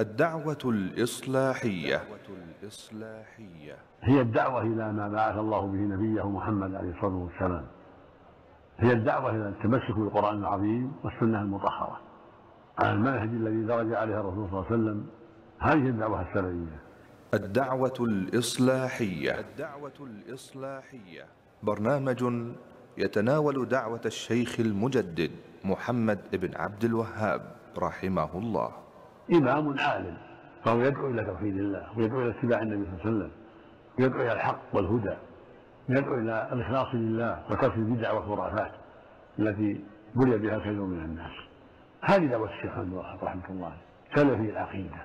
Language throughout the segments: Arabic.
الدعوة الإصلاحية. هي الدعوة إلى ما بعث الله به نبيه محمد عليه الصلاة والسلام، هي الدعوة إلى التمسك بالقرآن العظيم والسنة المطهرة على المنهج الذي درج عليه الرسول صلى الله عليه وسلم. هذه الدعوة السلفية. الدعوة الإصلاحية. برنامج يتناول دعوة الشيخ المجدد محمد بن عبد الوهاب رحمه الله. إمام عالم، فهو يدعو إلى توحيد الله، ويدعو إلى اتباع النبي صلى الله عليه وسلم، ويدعو إلى الحق والهدى، ويدعو إلى الإخلاص لله وترك البدع والخرافات التي بلي بها كثير من الناس. هذه دعوة الشيخ عبد الوهاب رحمه الله، سلفي العقيدة،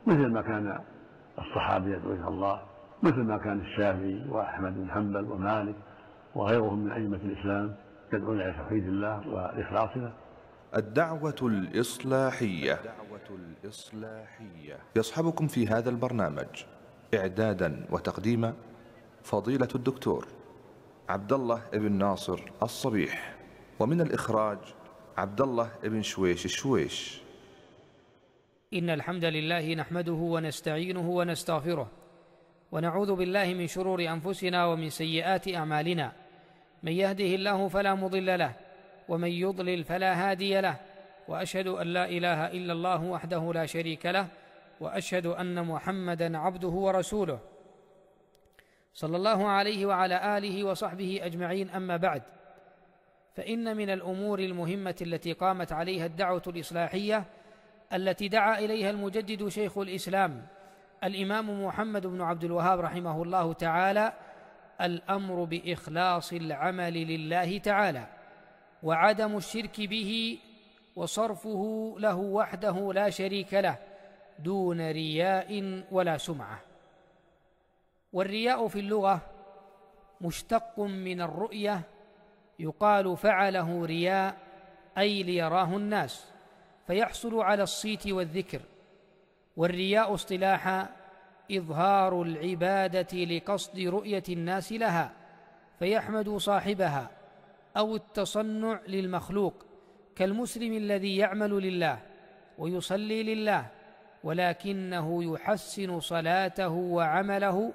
مثل ما كان الصحابة يدعو إلى الله، مثل ما كان الشافعي وأحمد بن حنبل ومالك وغيرهم من أئمة الإسلام يدعون إلى توحيد الله والإخلاص له. الدعوة الإصلاحية. يصحبكم في هذا البرنامج إعدادا وتقديما فضيلة الدكتور عبد الله بن ناصر الصبيح، ومن الإخراج عبد الله بن شويش الشويش. إن الحمد لله نحمده ونستعينه ونستغفره، ونعوذ بالله من شرور أنفسنا ومن سيئات أعمالنا، من يهده الله فلا مضل له، ومن يضلل فلا هادي له، وأشهد أن لا إله إلا الله وحده لا شريك له، وأشهد أن محمدًا عبده ورسوله صلى الله عليه وعلى آله وصحبه أجمعين. أما بعد، فإن من الأمور المهمة التي قامت عليها الدعوة الإصلاحية التي دعا إليها المجدد شيخ الإسلام الإمام محمد بن عبد الوهاب رحمه الله تعالى الأمر بإخلاص العمل لله تعالى، وعدم الشرك به، وصرفه له وحده لا شريك له دون رياء ولا سمعة. والرياء في اللغة مشتق من الرؤية، يقال فعله رياء أي ليراه الناس، فيحصل على الصيت والذكر. والرياء اصطلاحا إظهار العبادة لقصد رؤية الناس لها فيحمد صاحبها، أو التصنع للمخلوق كالمسلم الذي يعمل لله ويصلي لله ولكنه يحسن صلاته وعمله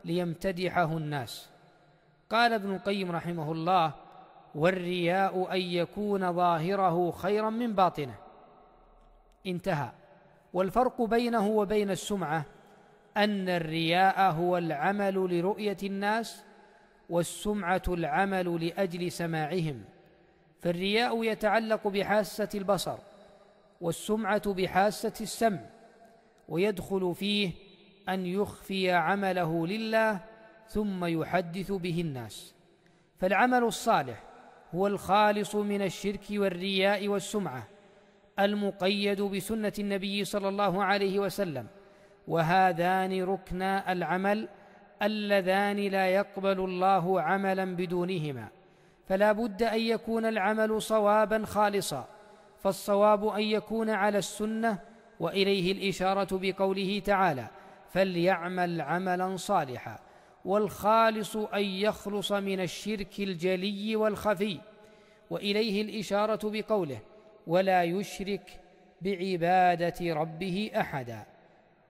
ليمتدحه الناس. قال ابن القيم رحمه الله: والرياء أن يكون ظاهره خيرا من باطنه. انتهى. والفرق بينه وبين السمعة أن الرياء هو العمل لرؤية الناس، والسمعة العمل لأجل سماعهم. فالرياء يتعلق بحاسة البصر، والسمعة بحاسة السمع، ويدخل فيه أن يخفي عمله لله ثم يحدث به الناس. فالعمل الصالح هو الخالص من الشرك والرياء والسمعة، المقيد بسنة النبي صلى الله عليه وسلم، وهذان ركنا العمل اللذان لا يقبل الله عملا بدونهما. فلا بد أن يكون العمل صوابا خالصا، فالصواب أن يكون على السنة، وإليه الإشارة بقوله تعالى: فليعمل عملا صالحا. والخالص أن يخلص من الشرك الجلي والخفي، وإليه الإشارة بقوله: ولا يشرك بعبادة ربه أحدا.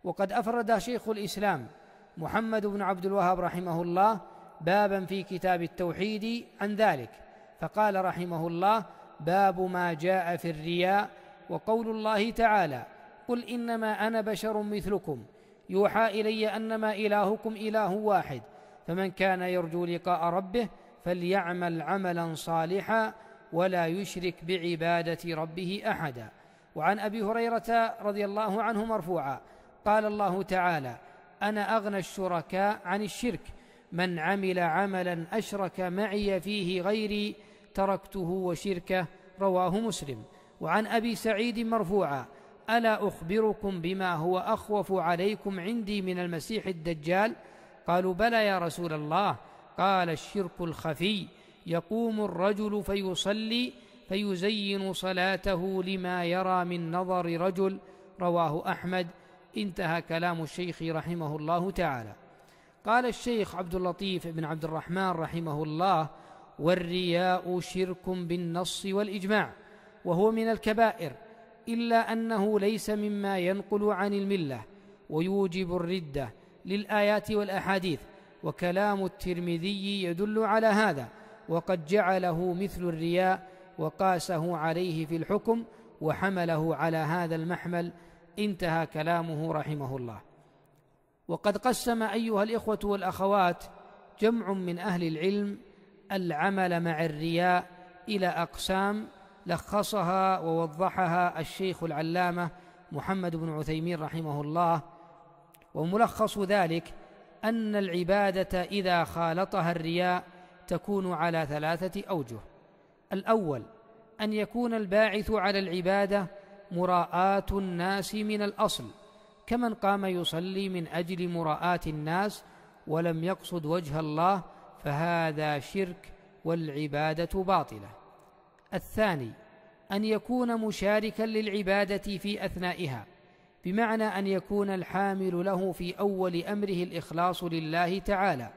وقد أفرد شيخ الإسلام محمد بن عبد الوهاب رحمه الله بابا في كتاب التوحيد عن ذلك، فقال رحمه الله: باب ما جاء في الرياء، وقول الله تعالى: قل إنما أنا بشر مثلكم يوحى إلي أنما إلهكم إله واحد، فمن كان يرجو لقاء ربه فليعمل عملا صالحا ولا يشرك بعبادة ربه أحدا. وعن أبي هريرة رضي الله عنه مرفوعا قال الله تعالى: أنا أغنى الشركاء عن الشرك، من عمل عملا أشرك معي فيه غيري تركته وشركه، رواه مسلم. وعن أبي سعيد مرفوعا: ألا أخبركم بما هو أخوف عليكم عندي من المسيح الدجال؟ قالوا: بلى يا رسول الله. قال: الشرك الخفي، يقوم الرجل فيصلي فيزين صلاته لما يرى من نظر رجل، رواه أحمد. انتهى كلام الشيخ رحمه الله تعالى. قال الشيخ عبد اللطيف بن عبد الرحمن رحمه الله: والرياء شرك بالنص والإجماع، وهو من الكبائر إلا أنه ليس مما ينقل عن الملة ويوجب الردة للآيات والأحاديث، وكلام الترمذي يدل على هذا، وقد جعله مثل الرياء وقاسه عليه في الحكم وحمله على هذا المحمل. انتهى كلامه رحمه الله. وقد قسم أيها الإخوة والأخوات جمع من أهل العلم العمل مع الرياء إلى أقسام لخصها ووضحها الشيخ العلامة محمد بن عثيمين رحمه الله. وملخص ذلك أن العبادة إذا خالطها الرياء تكون على 3 أوجه. الأول أن يكون الباعث على العبادة مراءاة الناس من الأصل، كمن قام يصلي من أجل مراءاة الناس ولم يقصد وجه الله، فهذا شرك والعبادة باطلة. الثاني أن يكون مشاركا للعبادة في أثنائها، بمعنى أن يكون الحامل له في أول أمره الإخلاص لله تعالى،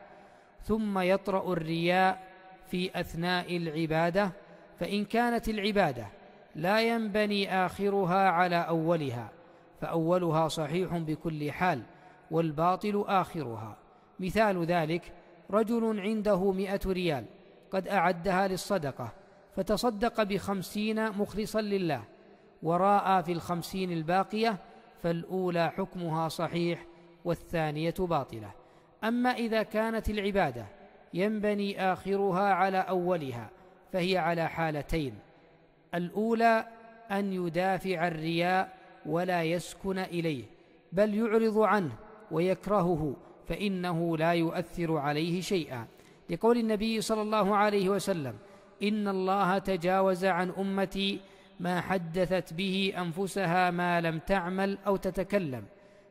ثم يطرأ الرياء في أثناء العبادة، فإن كانت العبادة لا ينبني آخرها على أولها فأولها صحيح بكل حال والباطل آخرها. مثال ذلك رجل عنده 100 ريال قد أعدها للصدقة، فتصدق ب50 مخلصا لله، وراء في 50 الباقية، فالأولى حكمها صحيح والثانية باطلة. أما إذا كانت العبادة ينبني آخرها على أولها فهي على حالتين: الأولى أن يدافع الرياء ولا يسكن إليه، بل يعرض عنه ويكرهه، فإنه لا يؤثر عليه شيئا، لقول النبي صلى الله عليه وسلم: إن الله تجاوز عن أمتي ما حدثت به أنفسها ما لم تعمل أو تتكلم.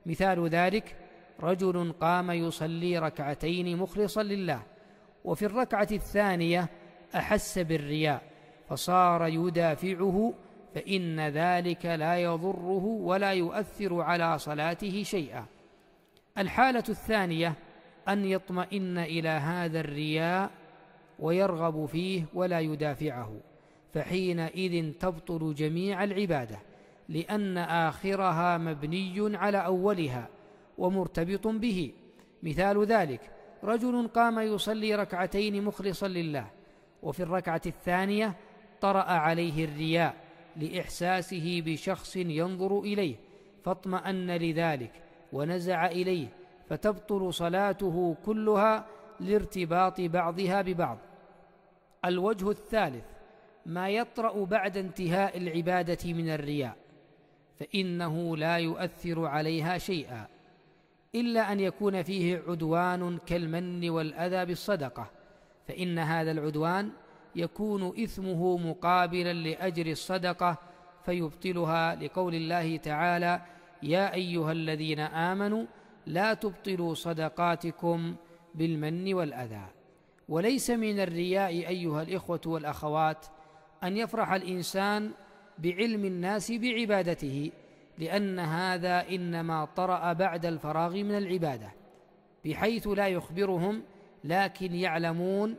مثال ذلك رجل قام يصلي 2 مخلصا لله، وفي الركعة الثانية أحس بالرياء فصار يدافعه، فإن ذلك لا يضره ولا يؤثر على صلاته شيئا. الحالة الثانية أن يطمئن إلى هذا الرياء ويرغب فيه ولا يدافعه، فحينئذ تبطل جميع العبادة، لأن آخرها مبني على أولها ومرتبط به. مثال ذلك رجل قام يصلي 2 مخلصا لله، وفي الركعة الثانية طرأ عليه الرياء لإحساسه بشخص ينظر إليه، فاطمأن لذلك ونزع إليه، فتبطل صلاته كلها لارتباط بعضها ببعض. الوجه الثالث ما يطرأ بعد انتهاء العبادة من الرياء، فإنه لا يؤثر عليها شيئا، إلا أن يكون فيه عدوان كالمن والأذى بالصدقة، فإن هذا العدوان يكون إثمه مقابلا لأجر الصدقة فيبطلها، لقول الله تعالى: يا أيها الذين آمنوا لا تبطلوا صدقاتكم بالمن والأذى. وليس من الرياء أيها الإخوة والأخوات أن يفرح الإنسان بعلم الناس بعبادته، لأن هذا إنما طرأ بعد الفراغ من العبادة، بحيث لا يخبرهم لكن يعلمون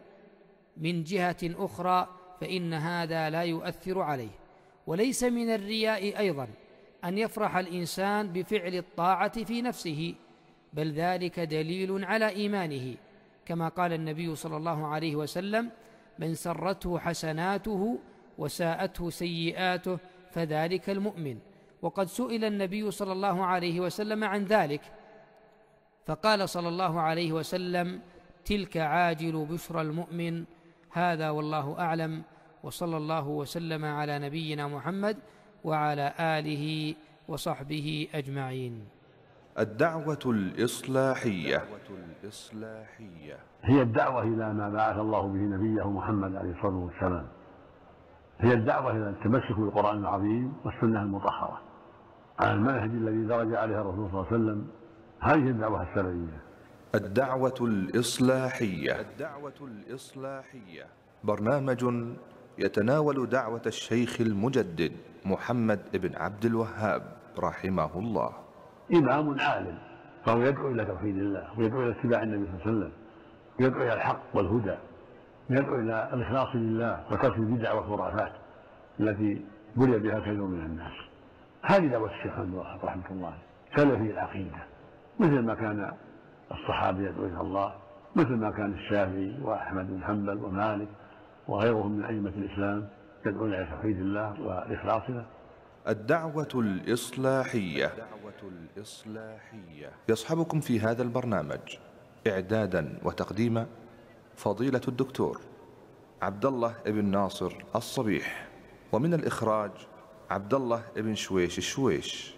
من جهة أخرى، فإن هذا لا يؤثر عليه. وليس من الرياء أيضا أن يفرح الإنسان بفعل الطاعة في نفسه، بل ذلك دليل على إيمانه، كما قال النبي صلى الله عليه وسلم: من سرته حسناته وساءته سيئاته فذلك المؤمن. وقد سئل النبي صلى الله عليه وسلم عن ذلك، فقال صلى الله عليه وسلم: تلك عاجل بشرى المؤمن. هذا والله أعلم، وصلى الله وسلم على نبينا محمد وعلى آله وصحبه أجمعين. الدعوة الإصلاحية هي الدعوة إلى ما بعث الله به نبيه محمد عليه الصلاة والسلام، هي الدعوة إلى التمسك بالقرآن العظيم والسنة المطهرة على المنهج الذي درج عليه الرسول صلى الله عليه وسلم. هذه الدعوة السلفية. الدعوة الإصلاحية برنامج يتناول دعوة الشيخ المجدد محمد بن عبد الوهاب رحمه الله. إمام عالم، فهو يدعو إلى توحيد الله، ويدعو إلى اتباع النبي صلى الله عليه وسلم، ويدعو إلى الحق والهدى، ويدعو إلى الإخلاص لله وترك البدع والخرافات التي بلي بها كثير من الناس. هذه دعوة الشيخ عبد الوهاب رحمه الله، سلفي العقيدة، مثل ما كان الصحابة يدعو إلى الله، مثل ما كان الشافعي وأحمد بن حنبل ومالك وغيرهم من أئمة الإسلام يدعون إلى توحيد الله والإخلاص له. الدعوة الإصلاحية. يصحبكم في هذا البرنامج إعدادا وتقديما فضيلة الدكتور عبد الله بن ناصر الصبيح، ومن الإخراج عبد الله بن شويش الشويش.